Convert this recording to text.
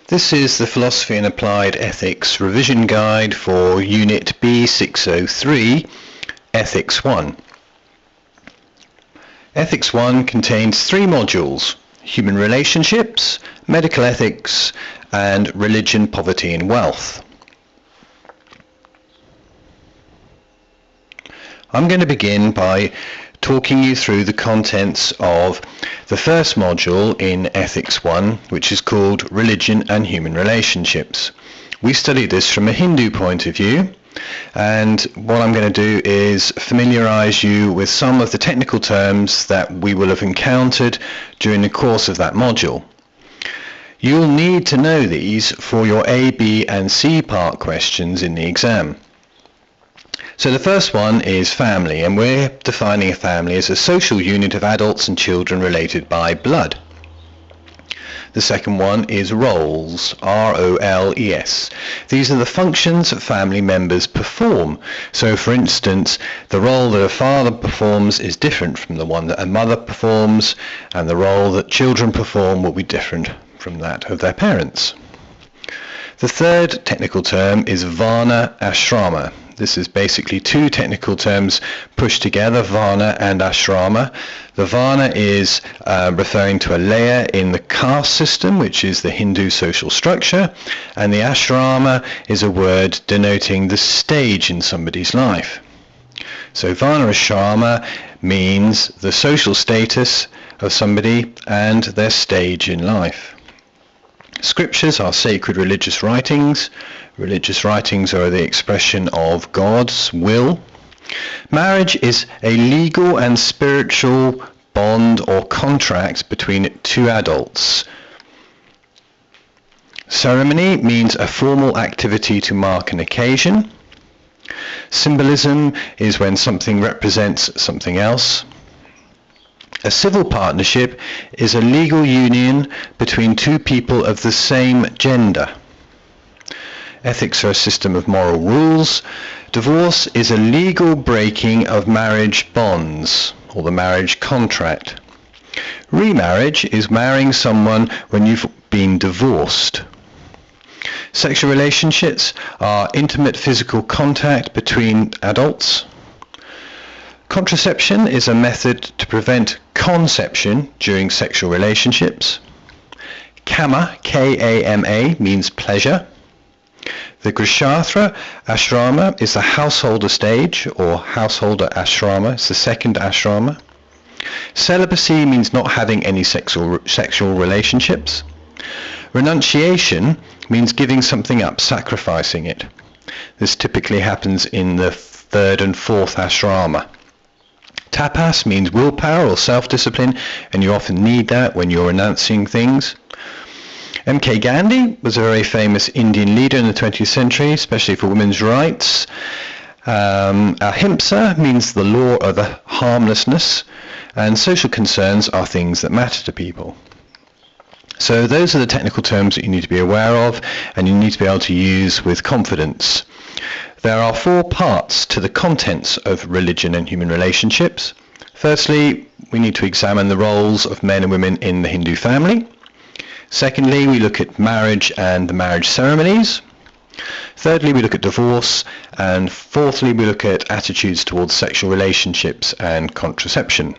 This is the Philosophy and Applied Ethics Revision Guide for Unit B603, Ethics 1. Ethics 1 contains 3 modules: Human Relationships, Medical Ethics, and Religion, Poverty and Wealth. I'm going to begin by talking you through the contents of the first module in Ethics 1, which is called Religion and Human Relationships. We studied this from a Hindu point of view, and what I'm going to do is familiarize you with some of the technical terms that we will have encountered during the course of that module. You'll need to know these for your A, B and C part questions in the exam. So the first one is family, and we're defining a family as a social unit of adults and children related by blood. The second one is roles, R-O-L-E-S. These are the functions that family members perform. So for instance, the role that a father performs is different from the one that a mother performs, and the role that children perform will be different from that of their parents. The third technical term is Varna Ashrama. This is basically 2 technical terms pushed together, Varna and Ashrama. The Varna is referring to a layer in the caste system, which is the Hindu social structure, and the Ashrama is a word denoting the stage in somebody's life. So Varna Ashrama means the social status of somebody and their stage in life. Scriptures are sacred religious writings. Religious writings are the expression of God's will. Marriage is a legal and spiritual bond or contract between 2 adults. Ceremony means a formal activity to mark an occasion. Symbolism is when something represents something else. A civil partnership is a legal union between 2 people of the same gender. Ethics are a system of moral rules. Divorce is a legal breaking of marriage bonds, or the marriage contract. Remarriage is marrying someone when you've been divorced. Sexual relationships are intimate physical contact between adults. Contraception is a method to prevent conception during sexual relationships. Kama, K-A-M-A, means pleasure. The Grihastha Ashrama is the householder stage, or householder ashrama. It's the second ashrama. Celibacy means not having any sexual relationships. Renunciation means giving something up, sacrificing it. This typically happens in the 3rd and 4th ashrama. Tapas means willpower or self-discipline, and you often need that when you're renouncing things. M.K. Gandhi was a very famous Indian leader in the 20th century, especially for women's rights. Ahimsa means the law of the harmlessness, and social concerns are things that matter to people. So those are the technical terms that you need to be aware of, and you need to be able to use with confidence. There are 4 parts to the contents of religion and human relationships. Firstly, we need to examine the roles of men and women in the Hindu family. Secondly, we look at marriage and the marriage ceremonies. Thirdly, we look at divorce. And fourthly, we look at attitudes towards sexual relationships and contraception.